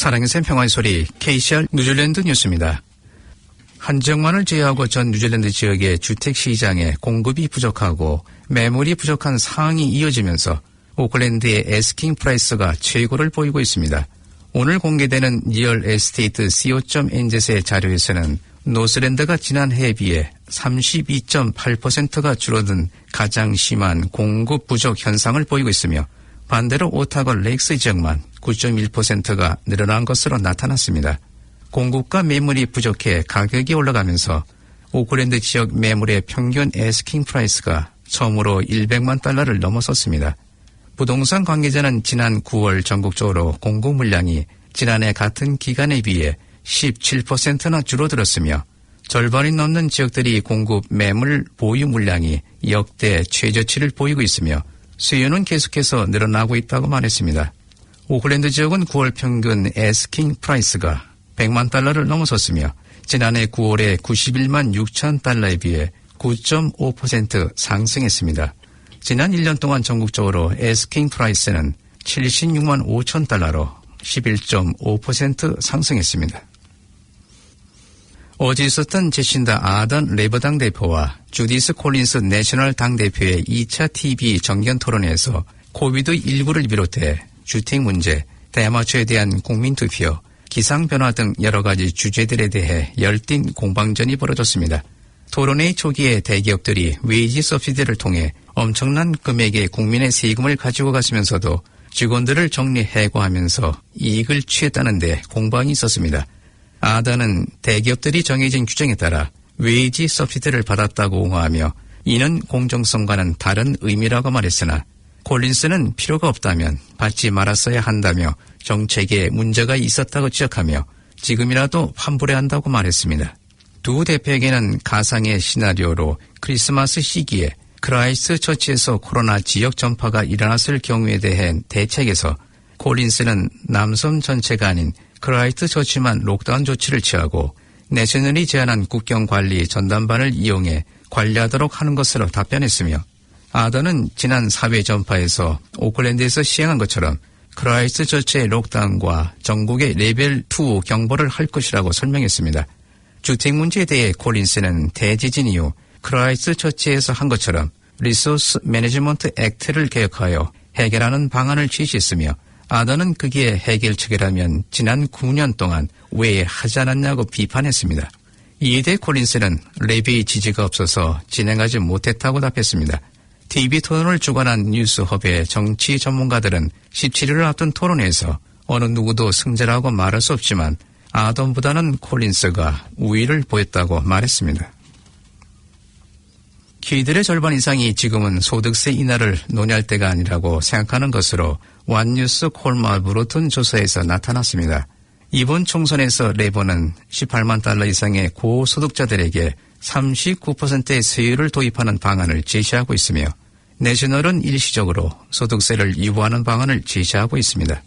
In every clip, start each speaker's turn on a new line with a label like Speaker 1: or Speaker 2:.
Speaker 1: 사랑의 샘 평화의 소리 KCR 뉴질랜드 뉴스입니다. 한정만을 제외하고 전 뉴질랜드 지역의 주택시장에 공급이 부족하고 매물이 부족한 상황이 이어지면서 오클랜드의 애스킹 프라이스가 최고를 보이고 있습니다. 오늘 공개되는 리얼 에스테이트 co.nz의 자료에서는 노스랜드가 지난해에 비해 32.8%가 줄어든 가장 심한 공급 부족 현상을 보이고 있으며 반대로 오타거 레이크스 지역만 9.1%가 늘어난 것으로 나타났습니다. 공급과 매물이 부족해 가격이 올라가면서 오클랜드 지역 매물의 평균 애스킹 프라이스가 처음으로 100만 달러를 넘어섰습니다. 부동산 관계자는 지난 9월 전국적으로 공급 물량이 지난해 같은 기간에 비해 17%나 줄어들었으며 절반이 넘는 지역들이 공급 매물 보유 물량이 역대 최저치를 보이고 있으며 수요는 계속해서 늘어나고 있다고 말했습니다. 오클랜드 지역은 9월 평균 애스킹 프라이스가 100만 달러를 넘어섰으며 지난해 9월에 91만 6천 달러에 비해 9.5% 상승했습니다. 지난 1년 동안 전국적으로 애스킹 프라이스는 76만 5천 달러로 11.5% 상승했습니다. 어제 있었던 제신다 아던 레이버당 대표와 주디스 콜린스 내셔널 당대표의 2차 TV 정견 토론에서 코비드19를 비롯해 주택 문제, 대마초에 대한 국민투표, 기상변화 등 여러 가지 주제들에 대해 열띤 공방전이 벌어졌습니다. 토론회의 초기에 대기업들이 웨이지 서비스를 통해 엄청난 금액의 국민의 세금을 가지고 갔으면서도 직원들을 정리해고하면서 이익을 취했다는 데 공방이 있었습니다. 아더는 대기업들이 정해진 규정에 따라 웨이지 서비스를 받았다고 옹호하며 이는 공정성과는 다른 의미라고 말했으나 콜린스는 필요가 없다면 받지 말았어야 한다며 정책에 문제가 있었다고 지적하며 지금이라도 환불해야 한다고 말했습니다. 두 대표에게는 가상의 시나리오로 크리스마스 시기에 크라이스트 처치에서 코로나 지역 전파가 일어났을 경우에 대한 대책에서 콜린스는 남섬 전체가 아닌 크라이스트 처치만 록다운 조치를 취하고 내셔널이 제안한 국경관리 전담반을 이용해 관리하도록 하는 것으로 답변했으며 아더는 지난 4회 전파에서 오클랜드에서 시행한 것처럼 크라이스트 처치의 록다운과 전국의 레벨 2 경보를 할 것이라고 설명했습니다. 주택 문제에 대해 콜린스는 대지진 이후 크라이스트 처치에서 한 것처럼 리소스 매니지먼트 액트를 개혁하여 해결하는 방안을 제시했으며 아더는 그게 해결책이라면 지난 9년 동안 왜 하지 않았냐고 비판했습니다. 이에 대해 콜린스는 레비의 지지가 없어서 진행하지 못했다고 답했습니다. TV 토론을 주관한 뉴스허브의 정치 전문가들은 17일을 앞둔 토론에서 어느 누구도 승자라고 말할 수 없지만 아덤보다는 콜린스가 우위를 보였다고 말했습니다. 키들의 절반 이상이 지금은 소득세 인하를 논의할 때가 아니라고 생각하는 것으로 완뉴스 콜마 브루튼 조사에서 나타났습니다. 이번 총선에서 레버는 18만 달러 이상의 고소득자들에게 39%의 세율을 도입하는 방안을 제시하고 있으며 내셔널은 일시적으로 소득세를 유보하는 방안을 제시하고 있습니다.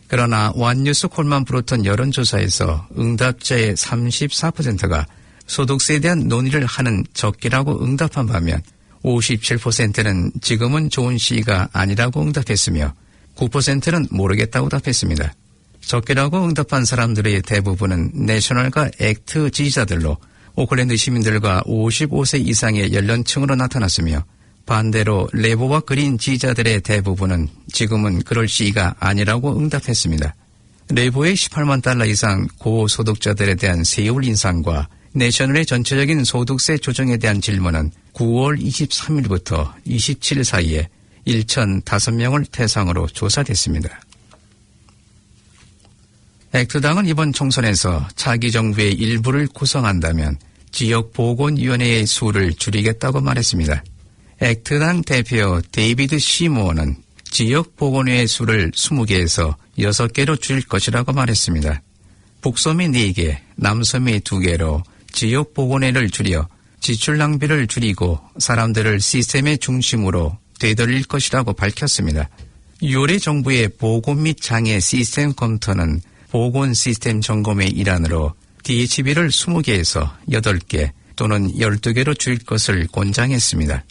Speaker 1: 그러나 완뉴스 콜만 브루튼 여론조사에서 응답자의 34%가 소득세에 대한 논의를 하는 적기라고 응답한 반면 57%는 지금은 좋은 시기가 아니라고 응답했으며 9%는 모르겠다고 답했습니다. 적기라고 응답한 사람들의 대부분은 내셔널과 액트 지지자들로 오클랜드 시민들과 55세 이상의 연령층으로 나타났으며 반대로 레버와 그린 지지자들의 대부분은 지금은 그럴 시기가 아니라고 응답했습니다. 레버의 18만 달러 이상 고소득자들에 대한 세율 인상과 내셔널의 전체적인 소득세 조정에 대한 질문은 9월 23일부터 27일 사이에 1,005명을 대상으로 조사됐습니다. 액트당은 이번 총선에서 차기 정부의 일부를 구성한다면 지역보건위원회의 수를 줄이겠다고 말했습니다. 액트당 대표 데이비드 시모어는 지역보건위의 수를 20개에서 6개로 줄일 것이라고 말했습니다. 북섬이 4개, 남섬이 2개로 지역보건회를 줄여 지출 낭비를 줄이고 사람들을 시스템의 중심으로 되돌릴 것이라고 밝혔습니다. 6월의 정부의 보건 및 장애 시스템 검토는 보건 시스템 점검의 일환으로 DHB를 20개에서 8개 또는 12개로 줄일 것을 권장했습니다.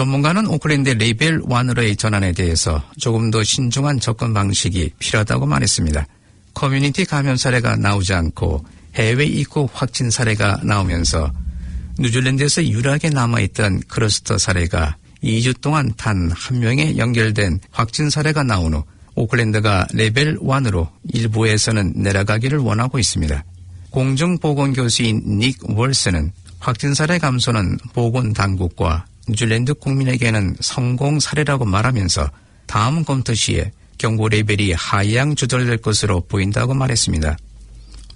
Speaker 1: 전문가는 오클랜드 레벨 1으로의 전환에 대해서 조금 더 신중한 접근 방식이 필요하다고 말했습니다. 커뮤니티 감염 사례가 나오지 않고 해외 입국 확진 사례가 나오면서 뉴질랜드에서 유일하게 남아있던 클러스터 사례가 2주 동안 단 한 명에 연결된 확진 사례가 나온 후 오클랜드가 레벨 1으로 일부에서는 내려가기를 원하고 있습니다. 공중보건교수인 닉 월스는 확진 사례 감소는 보건당국과 뉴질랜드 국민에게는 성공 사례라고 말하면서 다음 검토 시에 경고 레벨이 하향 조절될 것으로 보인다고 말했습니다.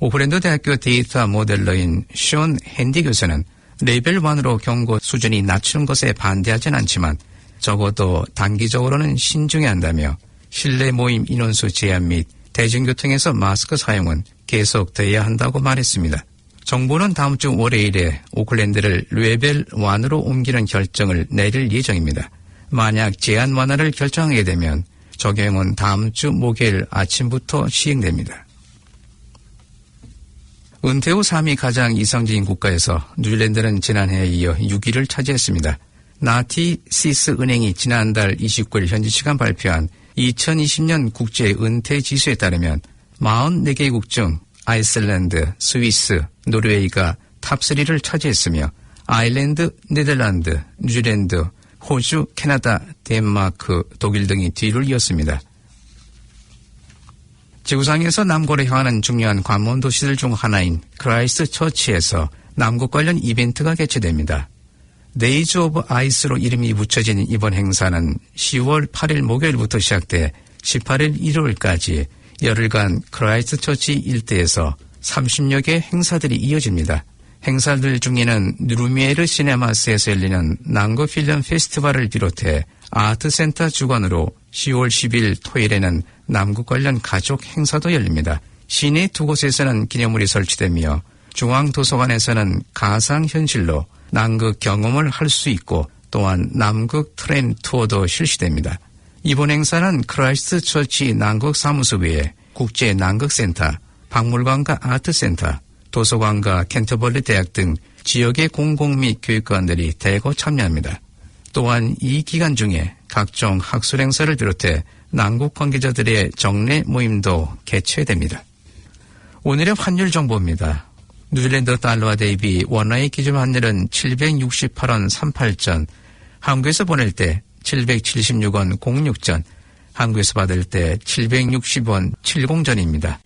Speaker 1: 오클랜드 대학교 데이터 모델러인 숀 핸디 교수는 레벨 1으로 경고 수준이 낮추는 것에 반대하진 않지만 적어도 단기적으로는 신중해야 한다며 실내 모임 인원수 제한 및 대중교통에서 마스크 사용은 계속돼야 한다고 말했습니다. 정부는 다음 주 월요일에 오클랜드를 레벨 1으로 옮기는 결정을 내릴 예정입니다. 만약 제한 완화를 결정하게 되면 적용은 다음 주 목요일 아침부터 시행됩니다. 은퇴 후 삶이 가장 이상적인 국가에서 뉴질랜드는 지난해에 이어 6위를 차지했습니다. 나티시스 은행이 지난달 29일 현지 시간 발표한 2020년 국제 은퇴 지수에 따르면 44개국 중 아이슬란드, 스위스, 노르웨이가 탑3를 차지했으며 아일랜드, 네덜란드, 뉴질랜드, 호주, 캐나다, 덴마크, 독일 등이 뒤를 이었습니다. 지구상에서 남고를 향하는 중요한 관문 도시들 중 하나인 크라이스트처치에서 남극 관련 이벤트가 개최됩니다. 데이즈 오브 아이스로 이름이 붙여진 이번 행사는 10월 8일 목요일부터 시작돼 18일 일요일까지 열흘간 크라이스트처치 일대에서 30여 개 행사들이 이어집니다. 행사들 중에는 루미에르 시네마스에서 열리는 남극 필름 페스티벌을 비롯해 아트센터 주관으로 10월 10일 토요일에는 남극 관련 가족 행사도 열립니다. 시내 두 곳에서는 기념물이 설치되며 중앙도서관에서는 가상현실로 남극 경험을 할 수 있고 또한 남극 트렌 투어도 실시됩니다. 이번 행사는 크라이스트처치 남극사무소 외에 국제 남극센터, 박물관과 아트센터, 도서관과 캔터버리 대학 등 지역의 공공 및 교육관들이 대거 참여합니다. 또한 이 기간 중에 각종 학술 행사를 비롯해 남극 관계자들의 정례 모임도 개최됩니다. 오늘의 환율 정보입니다. 뉴질랜드 달러와 대비 원화의 기준 환율은 768원 38전, 한국에서 보낼 때 776원 06전, 한국에서 받을 때 760원 70전입니다.